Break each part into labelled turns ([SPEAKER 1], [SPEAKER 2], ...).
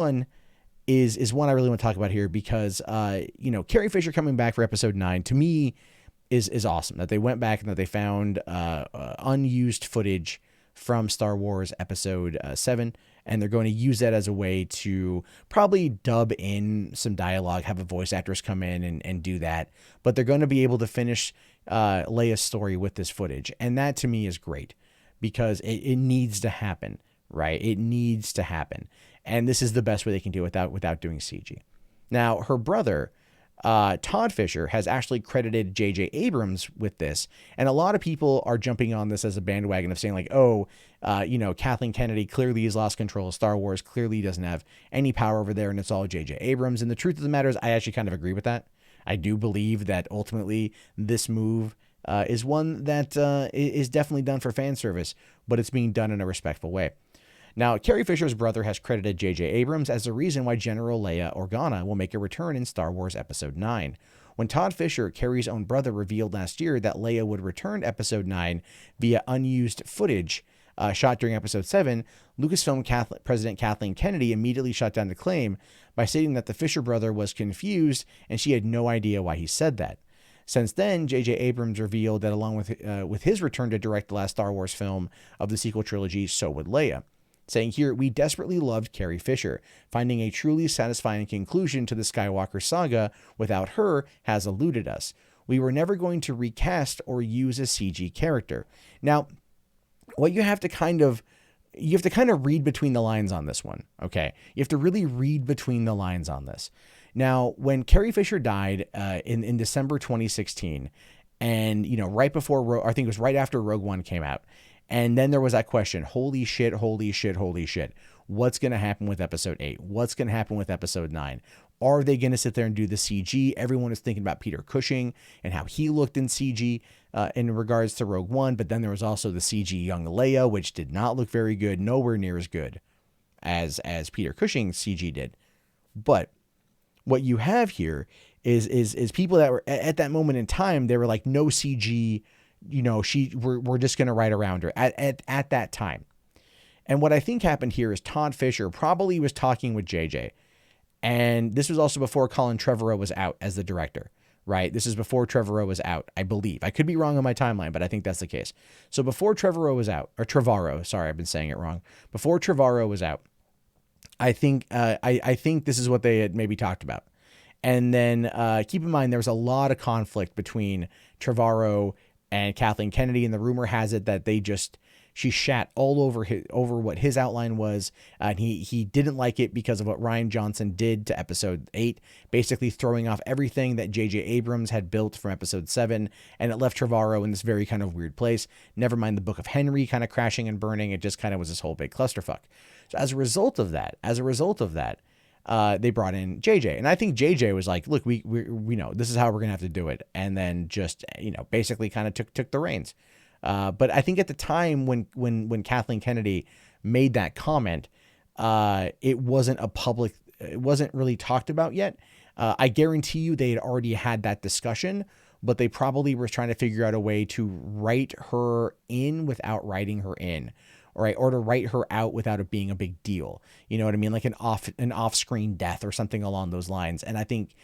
[SPEAKER 1] one is one I really want to talk about here because, Carrie Fisher coming back for episode 9 to me is awesome. That they went back and that they found unused footage from Star Wars episode 7, and they're going to use that as a way to probably dub in some dialogue, have a voice actress come in and do that. But they're going to be able to finish Leia's story with this footage. And that to me is great because it needs to happen, right? It needs to happen. And this is the best way they can do it without doing CG. Now, her brother, Todd Fisher, has actually credited JJ Abrams with this. And a lot of people are jumping on this as a bandwagon of saying like, Kathleen Kennedy clearly has lost control of Star Wars, clearly doesn't have any power over there, and it's all JJ Abrams. And the truth of the matter is I actually kind of agree with that. I do believe that ultimately this move is one that is definitely done for fan service, but it's being done in a respectful way. Now, Carrie Fisher's brother has credited JJ Abrams as the reason why General Leia Organa will make a return in Star Wars Episode 9. When Todd Fisher, Carrie's own brother, revealed last year that Leia would return to Episode 9 via unused footage shot during Episode 7, Lucasfilm President Kathleen Kennedy immediately shut down the claim by stating that the Fisher brother was confused and she had no idea why he said that. Since then, JJ Abrams revealed that along with his return to direct the last Star Wars film of the sequel trilogy, so would Leia. Saying here, we desperately loved Carrie Fisher. Finding a truly satisfying conclusion to the Skywalker saga without her has eluded us. We were never going to recast or use a CG character. Now, what you have to kind of read between the lines on this one, okay? You have to really read between the lines on this. Now, when Carrie Fisher died in December 2016, and, right before, I think it was right after Rogue One came out, and then there was that question, holy shit, holy shit, holy shit. What's going to happen with episode 8? What's going to happen with episode 9? Are they going to sit there and do the CG? Everyone is thinking about Peter Cushing and how he looked in CG in regards to Rogue One. But then there was also the CG young Leia, which did not look very good, nowhere near as good as Peter Cushing's CG did. But what you have here is people that were at that moment in time, they were like, no CG, we're just going to ride around her at that time. And what I think happened here is Todd Fisher probably was talking with JJ. And this was also before Colin Trevorrow was out as the director, right? This is before Trevorrow was out, I believe. I could be wrong on my timeline, but I think that's the case. So before Trevorrow was out, or Trevorrow, sorry, I've been saying it wrong. Before Trevorrow was out, I think I think this is what they had maybe talked about. And then keep in mind, there was a lot of conflict between Trevorrow and Kathleen Kennedy, and the rumor has it that she shat all over what his outline was, and he didn't like it because of what Rian Johnson did to episode 8, basically throwing off everything that JJ Abrams had built from episode 7, and it left Trevorrow in this very kind of weird place. Never mind the Book of Henry kind of crashing and burning, it just kind of was this whole big clusterfuck. So as a result of that, they brought in JJ, and I think JJ was like, look, we know this is how we're gonna have to do it, and then just basically kind of took the reins. But I think at the time when Kathleen Kennedy made that comment, it wasn't really talked about yet. I guarantee you they had already had that discussion, but they probably were trying to figure out a way to write her in without writing her in. Right, or to write her out without it being a big deal. You know what I mean? Like an off-screen death or something along those lines. And I think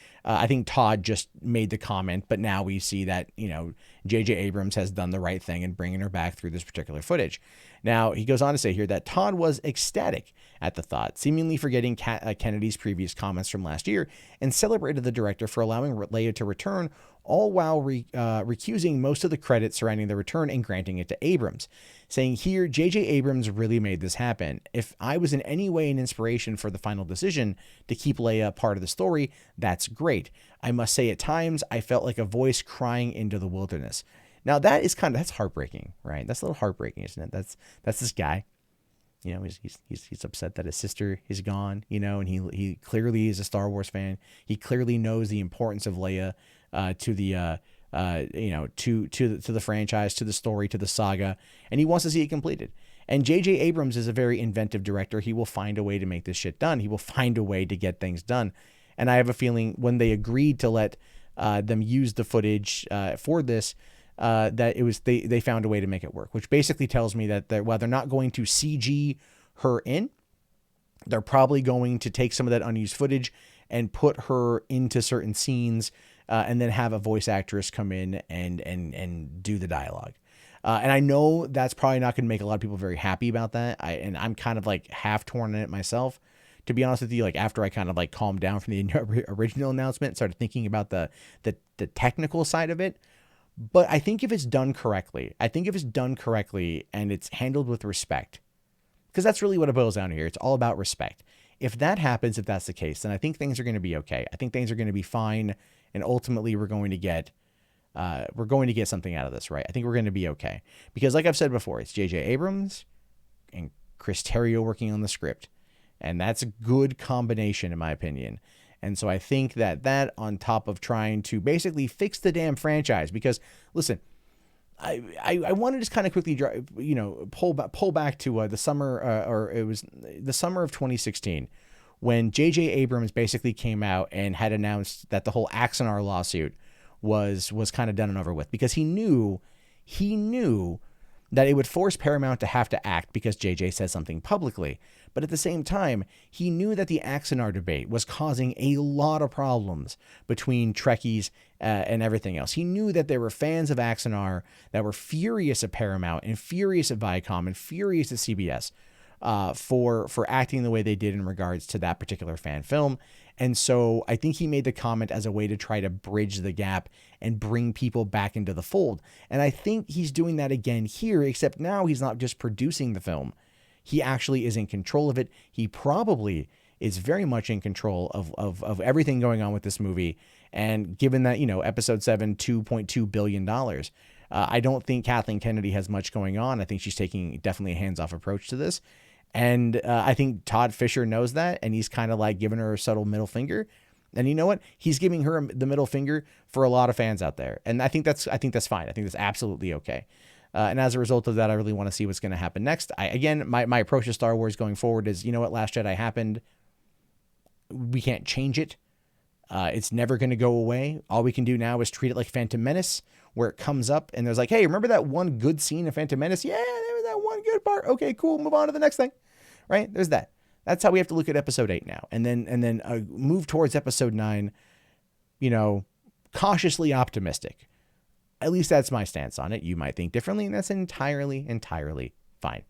[SPEAKER 1] Todd just made the comment, but now we see that, JJ Abrams has done the right thing in bringing her back through this particular footage. Now, he goes on to say here that Todd was ecstatic at the thought, seemingly forgetting Kennedy's previous comments from last year, and celebrated the director for allowing Leia to return, all while recusing most of the credit surrounding the return and granting it to Abrams, saying here, JJ Abrams really made this happen. If I was in any way an inspiration for the final decision to keep Leia part of the story, that's great. I must say at times I felt like a voice crying into the wilderness. Now that's heartbreaking, right? That's a little heartbreaking, isn't it? That's this guy. He's upset that his sister is gone, and he clearly is a Star Wars fan. He clearly knows the importance of Leia to the franchise, to the story, to the saga, and he wants to see it completed. And JJ Abrams is a very inventive director. He will find a way to make this shit done. He will find a way to get things done. And I have a feeling when they agreed to let them use the footage for this, that it was they found a way to make it work, which basically tells me that while they're not going to CG her in, They're probably going to take some of that unused footage and put her into certain scenes, and then have a voice actress come in and do the dialogue. And I know that's probably not going to make a lot of people very happy about that. I'm kind of like half torn on it myself, to be honest with you. Like, after I kind of like calmed down from the original announcement, started thinking about the technical side of it. But I think if it's done correctly, and it's handled with respect, because that's really what it boils down to here. It's all about respect. If that happens, if that's the case, then I think things are going to be okay. I think things are going to be fine. And ultimately we're going to get something out of this, right? I think we're going to be okay. Because like I've said before, it's JJ Abrams and Chris Terrio working on the script. And that's a good combination, in my opinion. And so I think that on top of trying to basically fix the damn franchise, because listen, I want to just kind of quickly, pull back to the summer, or it was the summer of 2016, when JJ Abrams basically came out and had announced that the whole Axanar lawsuit was kind of done and over with, because he knew that it would force Paramount to have to act because JJ said something publicly. But at the same time, he knew that the Axanar debate was causing a lot of problems between Trekkies and everything else. He knew that there were fans of Axanar that were furious at Paramount and furious at Viacom and furious at CBS for acting the way they did in regards to that particular fan film. And so I think he made the comment as a way to try to bridge the gap and bring people back into the fold. And I think he's doing that again here, except now he's not just producing the film. He actually is in control of it. He probably is very much in control of everything going on with this movie. And given that, episode 7, $2.2 billion, I don't think Kathleen Kennedy has much going on. I think she's taking definitely a hands-off approach to this. And I think Todd Fisher knows that, and he's kind of like giving her a subtle middle finger. And you know what? He's giving her the middle finger for a lot of fans out there. And I think that's fine. I think that's absolutely okay. And as a result of that, I really want to see what's going to happen next. My approach to Star Wars going forward is, Last Jedi happened. We can't change it. It's never going to go away. All we can do now is treat it like Phantom Menace, where it comes up and there's like, hey, remember that one good scene of Phantom Menace? Yeah, there was that one good part. Okay, cool. Move on to the next thing. Right? There's that. That's how we have to look at episode 8 now. And then move towards episode 9, cautiously optimistic. At least that's my stance on it. You might think differently, and that's entirely fine.